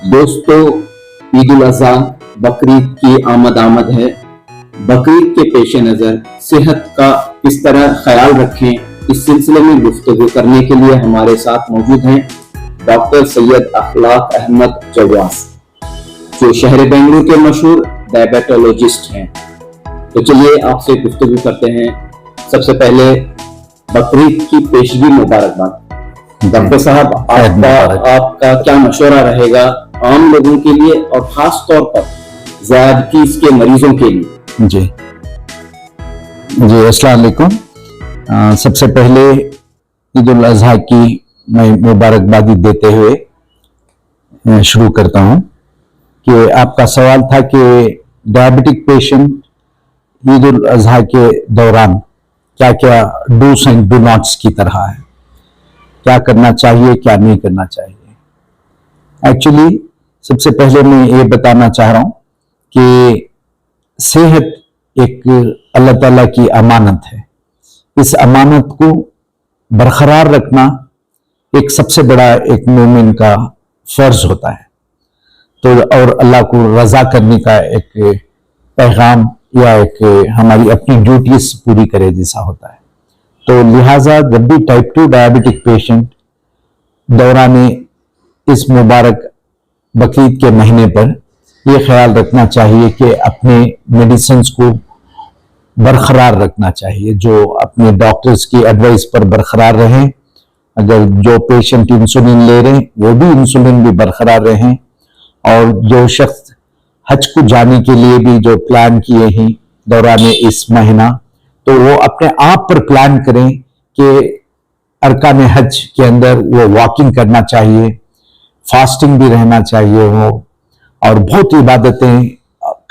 दोस्तों, ईद उल अज़हा बकरीद की आमद है। बकरीद के पेश नज़र सेहत का किस तरह ख्याल रखें, इस सिलसिले में गुफ्तगू करने के लिए हमारे साथ मौजूद हैं डॉक्टर सैयद अखलाक अहमद जवास, जो शहर बेंगलुरु के मशहूर डायबिटोलॉजिस्ट हैं। तो चलिए आपसे गुफ्तगू करते हैं। सबसे पहले बकरीद की पेशगी मुबारकबाद। डॉक्टर साहब, आपका क्या मशवरा रहेगा आम लोगों के लिए और खास तौर पर ज़ियादतीस के मरीजों के लिए? जी अस्सलाम वालेकुम। सबसे पहले ईद उल अज़हा की मैं मुबारकबादी देते हुए शुरू करता हूं कि आपका सवाल था कि डायबिटिक पेशेंट ईद उल अज़हा के दौरान क्या क्या डूस एंड डू नॉट्स की तरह है, क्या करना चाहिए क्या नहीं करना चाहिए। एक्चुअली सबसे पहले मैं ये बताना चाह रहा हूं कि सेहत एक अल्लाह ताला की अमानत है। इस अमानत को बरकरार रखना एक सबसे बड़ा एक मोमिन का फर्ज होता है। तो और अल्लाह को रजा करने का एक पैगाम या एक हमारी अपनी ड्यूटीज पूरी करे जैसा होता है। तो लिहाजा जब भी टाइप 2 डायबिटिक पेशेंट दौरान इस मुबारक बकरीद के महीने पर यह ख्याल रखना चाहिए कि अपने मेडिसिन को बरकरार रखना चाहिए, जो अपने डॉक्टर्स की एडवाइस पर बरकरार रहें। अगर जो पेशेंट इंसुलिन ले रहे हैं वो भी इंसुलिन भी बरकरार रहें, और जो शख्स हज को जाने के लिए भी जो प्लान किए हैं दौरान इस महीना, तो वो अपने आप पर प्लान करें कि अरकान हज के अंदर वो वॉकिंग करना चाहिए, फास्टिंग भी रहना चाहिए वो, और बहुत इबादतें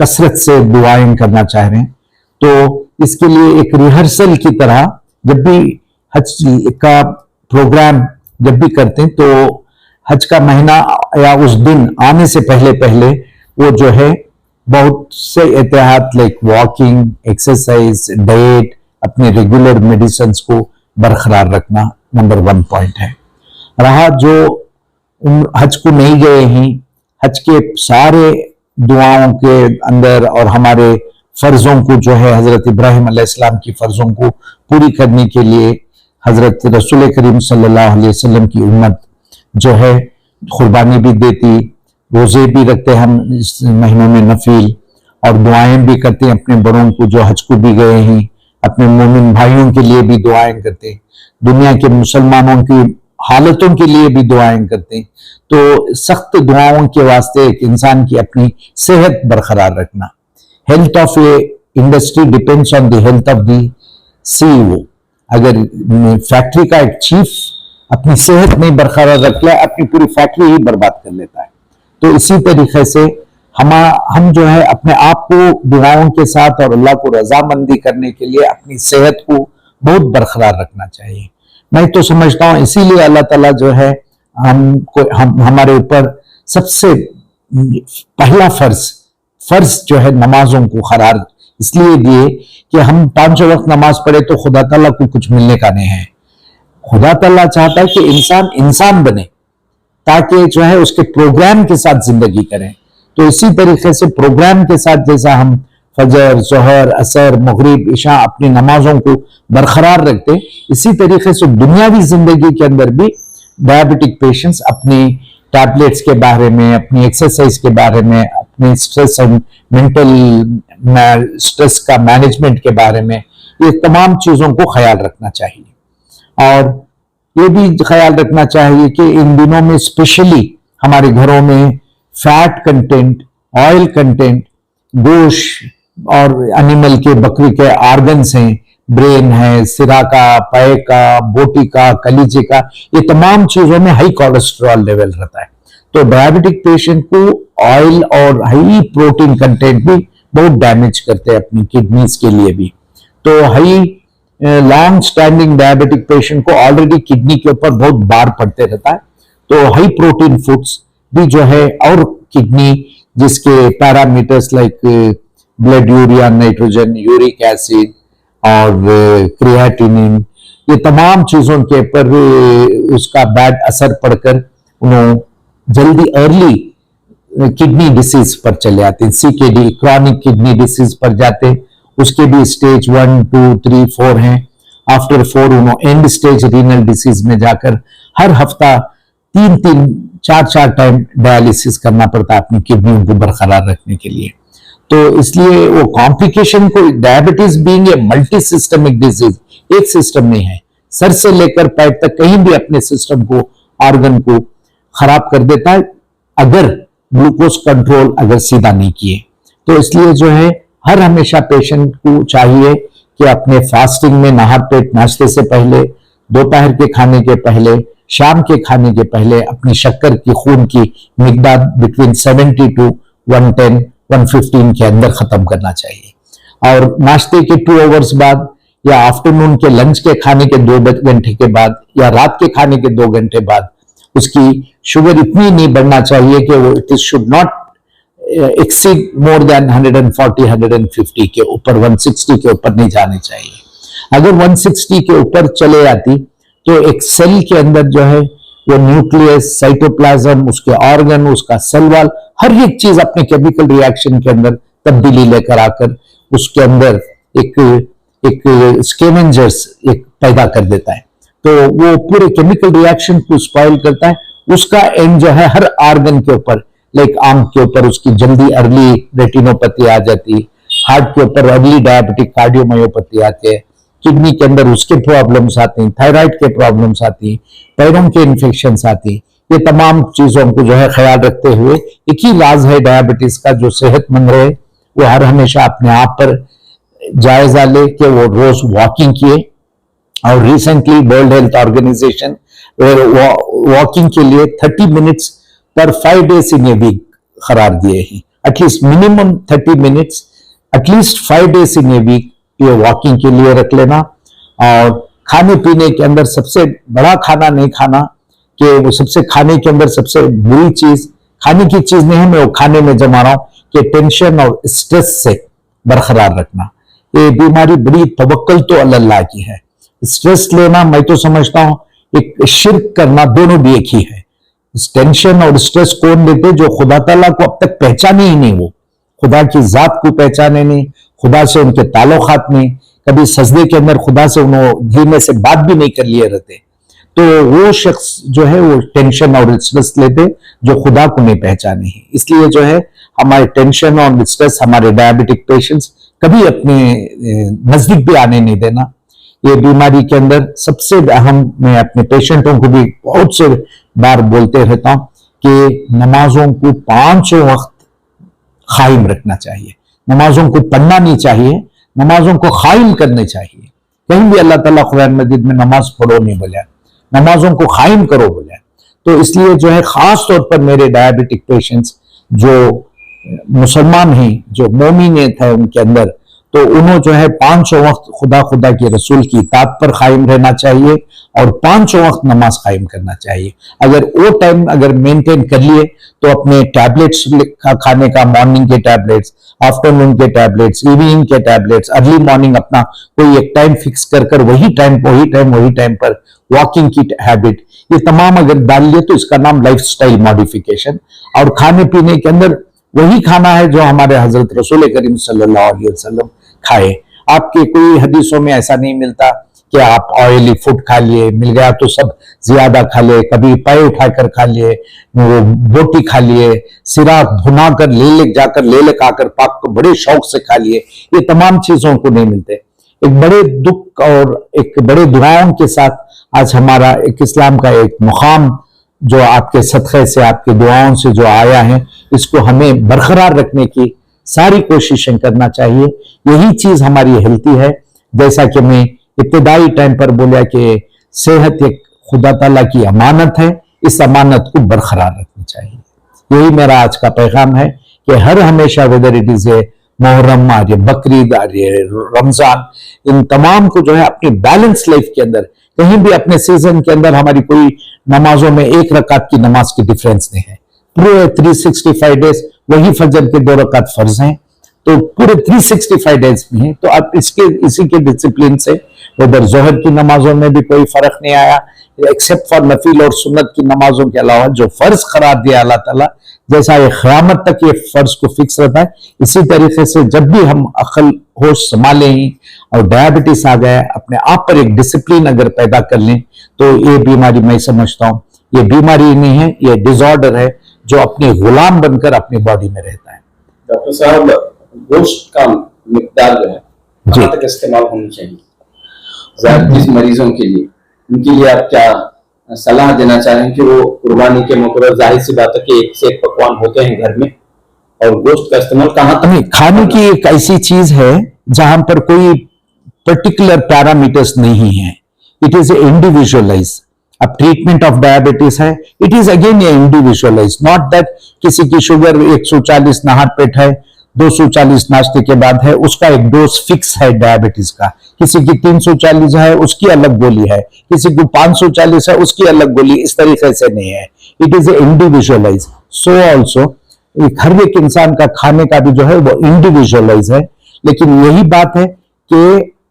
कसरत से दुआएं करना चाह रहे हैं। तो इसके लिए एक रिहर्सल की तरह जब भी हज का प्रोग्राम जब भी करते हैं तो हज का महीना या उस दिन आने से पहले पहले वो जो है बहुत से एहतियात लाइक वॉकिंग, एक्सरसाइज, डाइट, अपने रेगुलर मेडिसिन को बरकरार रखना नंबर 1 पॉइंट है। रहा जो हज को नहीं गए हैं, हज के सारे दुआओं के अंदर और हमारे फर्जों को जो है हजरत इब्राहिम अलैहिस्सलाम की फर्जों को पूरी करने के लिए हजरत रसूल करीम सल्लल्लाहु अलैहि वसल्लम की उम्मत जो है कुर्बानी भी देती, रोजे भी रखते हम इस महीनों में नफील, और दुआएं भी करते हैं अपने बड़ों को जो हज को भी गए हैं, अपने मोमिन भाइयों के लिए भी दुआएं करते हैं, दुनिया के मुसलमानों की हालतों के लिए भी दुआएं करते हैं। तो सख्त दुआओं के वास्ते एक इंसान की अपनी सेहत बरकरार रखना। Health of A industry depends on the health of the CEO। अगर फैक्ट्री का एक चीफ अपनी सेहत नहीं बरकरार रख ले, अपनी पूरी फैक्ट्री ही बर्बाद कर लेता है। तो इसी तरीके से हम जो है अपने आप को दुआओं के साथ और अल्लाह को रजामंदी करने के लिए अपनी सेहत को बहुत बरकरार रखना चाहिए। मैं तो समझता हूं इसीलिए अल्लाह ताला जो है हमारे ऊपर सबसे पहला फर्ज जो है नमाजों को करार इसलिए दिए कि हम 5 वक्त नमाज पढ़े तो खुदा ताला को कुछ मिलने का नहीं है। खुदा ताला चाहता है कि इंसान बने ताकि जो है उसके प्रोग्राम के साथ जिंदगी करें। तो इसी तरीके से प्रोग्राम के साथ जैसा हम फजर, जोहर, असर, मगरिब, इशा अपनी नमाजों को बरकरार रखते, इसी तरीके से दुनियावी जिंदगी के अंदर भी डायबिटिक पेशेंट्स अपनी टैबलेट्स के बारे में, अपनी एक्सरसाइज के बारे में, अपने स्ट्रेस एंड मेंटल स्ट्रेस का मैनेजमेंट के बारे में, ये तमाम चीजों को ख्याल रखना चाहिए। और ये भी ख्याल रखना चाहिए कि इन दिनों में स्पेशली हमारे घरों में फैट कंटेंट, ऑयल कंटेंट, गोश्त और एनिमल के बकरी के ऑर्गन्स हैं, ब्रेन है, सिरा का, पाए का, बोटी का, कलीजे का, ये तमाम चीजों में हाई कोलेस्ट्रॉल लेवल रहता है। तो डायबिटिक पेशेंट को ऑयल और हाई प्रोटीन कंटेंट भी बहुत डैमेज करते हैं अपनी किडनीज के लिए भी। तो high long standing diabetic patient को ऑलरेडी किडनी के ऊपर बहुत बार पड़ते रहता है। तो हाई प्रोटीन फूड्स भी जो है और किडनी जिसके parameters like blood urea, nitrogen, uric acid और क्रिएटिनिन, ये तमाम चीजों के ऊपर उसका बैड असर पड़कर उन्होंने जल्दी अर्ली किडनी डिसीज पर चले आते हैं, CKD क्रॉनिक किडनी डिसीज पर जाते हैं। उसके भी स्टेज 1, 2, 3, 4 हैं। आफ्टर 4 उन्होंने एंड स्टेज रीनल डिसीज में जाकर हर हफ्ता 3-3, 4-4 टाइम डायलिसिस करना पड़ता है अपनी किडनियों को बरकरार रखने के लिए। तो इसलिए वो कॉम्प्लिकेशन को, diabetes being a multi systemic disease, एक सिस्टम नहीं है, सर से लेकर पैर तक कहीं भी अपने सिस्टम को, ऑर्गन को खराब कर देता है अगर ग्लूकोज कंट्रोल अगर सीधा नहीं किए। तो इसलिए जो है हर हमेशा पेशेंट को चाहिए कि अपने फास्टिंग में नहा पेट नाश्ते से पहले, दोपहर के खाने के पहले, शाम के खाने के पहले अपनी शक्कर की, खून की मिकदार बिटवीन 70 to 110, 115 के अंदर खत्म करना चाहिए। और नाश्ते के 2 आवर्स बाद या आफ्टरनून के लंच के खाने के 2 घंटे के बाद या रात के खाने के 2 घंटे बाद उसकी शुगर इतनी नहीं बढ़ना चाहिए कि वो it should not exceed more than 140, 150 के ऊपर, 160 के ऊपर नहीं जाने चाहिए। अगर 160 के ऊपर चले जाती तो एक सेल के अंदर जो है वो न्यूक्लियस, साइटोप्लाज्म, उसके ऑर्गन, उसका सेल वॉल, हर एक चीज अपने केमिकल रिएक्शन के अंदर तब्दीली लेकर आकर उसके अंदर एक स्कैवेंजर्स एक पैदा कर देता है। तो वो पूरे केमिकल रिएक्शन को स्पॉइल करता है। उसका एंड जो है हर ऑर्गन के ऊपर, लाइक आंख के ऊपर उसकी जल्दी अर्ली रेटिनोपैथी आ जाती, हार्ट के ऊपर अर्ली डायबिटिक कार्डियोमायोपैथी आती है, किडनी के अंदर उसके प्रॉब्लम्स आती हैं, थायराइड के प्रॉब्लम्स आती हैं, पैरों के इन्फेक्शंस आती। ये तमाम चीजों को जो है ख्याल रखते हुए एक ही इलाज है डायबिटीज का जो सेहतमंद रहे, वो हर हमेशा अपने आप पर जायजा ले कि वो रोज वॉकिंग किए। और recently World Health Organization walking के लिए 30 मिनट्स पर 5 days इन ए वीक करार दिए हैं। At least minimum 30 minutes at least 5 days in a week ये वॉकिंग के लिए रख लेना। और खाने पीने के अंदर सबसे बड़ा खाना नहीं खाना, कि वो सबसे खाने के अंदर सबसे बुरी चीज खाने की चीज नहीं है, मैं वो खाने में जमा रहा हूं कि टेंशन और स्ट्रेस से बरकरार रखना। ये बीमारी बड़ी तवक्कल तो अल्लाह की है। स्ट्रेस लेना मैं तो समझता हूं एक शिर्क करना, दोनों भी एक ही है। टेंशन और स्ट्रेस कौन लेते? जो खुदा ताला को अब तक पहचाने ही नहीं, वो खुदा की जात को पहचाने नहीं, खुदा से उनके ताल्लुकात नहीं, कभी सजदे के अंदर खुदा से उन्होंने धीमे से बात भी नहीं कर लिए रहते। तो वो शख्स जो है वो टेंशन और स्ट्रेस लेते जो खुदा को नहीं पहचाने ही। इसलिए जो है हमारे टेंशन और स्ट्रेस हमारे डायबिटिक पेशेंट्स कभी अपने नजदीक भी आने नहीं देना। ये बीमारी के अंदर सबसे अहम, मैं अपने पेशेंटों को भी बहुत से बार बोलते रहता हूं कि नमाजों को 5 वक्त कायम रखना चाहिए। नमाजों को पढ़ना नहीं चाहिए, नमाजों को कायम करने चाहिए। कहीं भी अल्लाह ताला कुरान मजीद में नमाज पढ़ो नहीं बोला, नमाजों को कायम करो बोला। तो इसलिए जो है खास तौर पर मेरे डायबिटिक पेशेंट्स जो मुसलमान हैं, जो मोमिनियत है उनके अंदर, तो उन्होंने जो है 5 वक्त खुदा के रसूल की इताअत पर कायम रहना चाहिए और 5 वक्त नमाज कायम करना चाहिए। अगर वो टाइम अगर मेंटेन कर लिए तो अपने टैबलेट्स खाने का, मॉर्निंग के टैबलेट्स, आफ्टरनून के टैबलेट्स, इवनिंग के टैबलेट्स, अर्ली मॉर्निंग अपना कोई एक टाइम फिक्स कर वही टाइम पर वॉकिंग की हैबिट, ये तमाम अगर डाल लिए तो इसका नाम लाइफस्टाइल मॉडिफिकेशन। और खाने पीने के अंदर वही खाना है जो हमारे हजरत रसूल करीम सल्लल्लाहु अलैहि वसल्लम खाए। आपके कोई हदीसों में ऐसा नहीं मिलता कि आप ऑयली फूड खा लिए, मिल गया तो सब ज्यादा खा लिए, कभी पाए उठाकर खा लिए, वो बोटी खा लिए, सिरा भुना कर ले खाकर पाक को बड़े शौक से खा लिए। ये तमाम चीजों को नहीं मिलते। एक बड़े दुख और एक बड़े दुआओं के साथ आज हमारा एक इस्लाम का एक मुकाम जो आपके सदक़े से, आपके दुआओं से जो आया है, इसको हमें बरकरार रखने की सारी कोशिशें करना चाहिए। यही चीज हमारी हेल्थी है। जैसा कि मैं इब्तिदाई टाइम पर बोला कि सेहत एक खुदा ताला की अमानत है, इस अमानत को बरकरार रखनी चाहिए। यही मेरा आज का पैगाम है कि हर हमेशा whether it is a Muharram आ रही है, बकरीद आ रही है, रमजान, इन तमाम को जो है अपनी बैलेंस लाइफ के अंदर, कहीं भी अपने सीजन के अंदर हमारी कोई नमाजों में 1 रकात की नमाज की डिफरेंस नहीं है। पूरे 365 डेज वही फजर के 2 रकात फर्ज हैं, तो पूरे 365 डेज में हैं। तो आप इसी के डिसिप्लिन से उधर जोहर की नमाजों में भी कोई फर्क नहीं आया एक्सेप्ट फॉर नफील और सुन्नत की नमाजों के अलावा जो फर्ज करार दिया अल्लाह ताला, जैसा ये क़यामत तक ये फर्ज को फिक्स रहता है, इसी तरीके से जब भी हम अकल होश संभालें और डायबिटीज आ गया, अपने आप पर एक डिसिप्लिन अगर पैदा कर लें, तो ये बीमारी मैं समझता हूं ये बीमारी नहीं है, ये डिसऑर्डर है जो अपने गुलाम बनकर अपनी बॉडी में रहता है। डॉक्टर साहब, गोश्त का मिकदार जो है कहाँ तक इस्तेमाल होनी चाहिए ज़्यादा मरीजों के लिए, उनके लिए आप क्या सलाह देना चाह रहे हैं कि वो कुर्बानी के मौके पर जाहिर सी बात है कि एक से एक पकवान होते हैं घर में, और गोश्त का इस्तेमाल कहाँ तक? नहीं, खाने की एक ऐसी चीज है जहां पर कोई पर्टिकुलर पैरामीटर्स नहीं है, इट इज इंडिविजुअलाइज। अब ट्रीटमेंट ऑफ डायबिटीज है, it is again A individualise, not that किसी की शुगर 140 नहार पेट है, 240 नाश्ते के बाद है, उसका एक डोज फिक्स है डायबिटीज का, किसी की 340 है उसकी अलग गोली है, किसी को 540 है उसकी अलग गोली, इस तरीके से नहीं है, it is a individualize. So also हर एक इंसान का खाने का भी जो है वो इंडिविजुअलाइज है, लेकिन यही बात है कि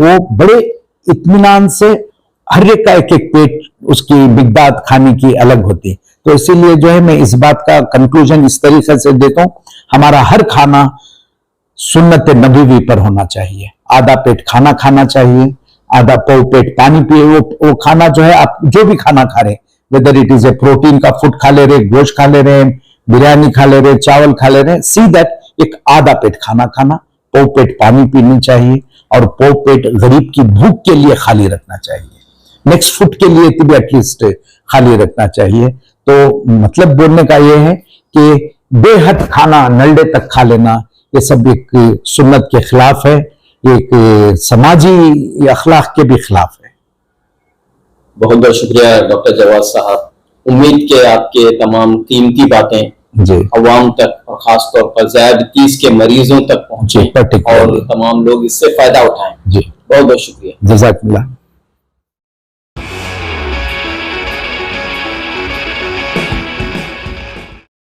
वो बड़े इत्मीनान से हर एक का एक एक पेट उसकी मिकदार खाने की अलग होती है। तो इसीलिए जो है मैं इस बात का कंक्लूजन इस तरीके से देता हूं, हमारा हर खाना सुन्नत नबवी पर होना चाहिए। आधा पेट खाना खाना चाहिए, आधा पौ पेट पानी पिए। वो खाना जो है, आप जो भी खाना खा रहे हैं, weather it is A protein का फूड खा ले रहे, गोश्त खा ले रहे, बिरयानी खा ले रहे, चावल खा ले रहे, सी दैट एक आधा पेट खाना खाना, पौ पेट पानी पीनी चाहिए, और पौ पेट गरीब की भूख के लिए खाली रखना चाहिए, नेक्स्ट फूड के लिए भी एटलीस्ट खाली रखना चाहिए। तो मतलब बोलने का यह है कि बेहद खाना नलडे तक खा लेना, ये सब एक सुन्नत के खिलाफ है, एक समाजी अखलाक के भी खिलाफ है। बहुत बहुत शुक्रिया डॉक्टर जवाद साहब। उम्मीद के आपके तमाम कीमती बातें जी अवाम तक और खास तौर पर डायबिटीज के मरीजों तक पहुंचे और तमाम लोग इससे फायदा उठाएं। जी, बहुत बहुत शुक्रिया। जज़ाकल्लाह।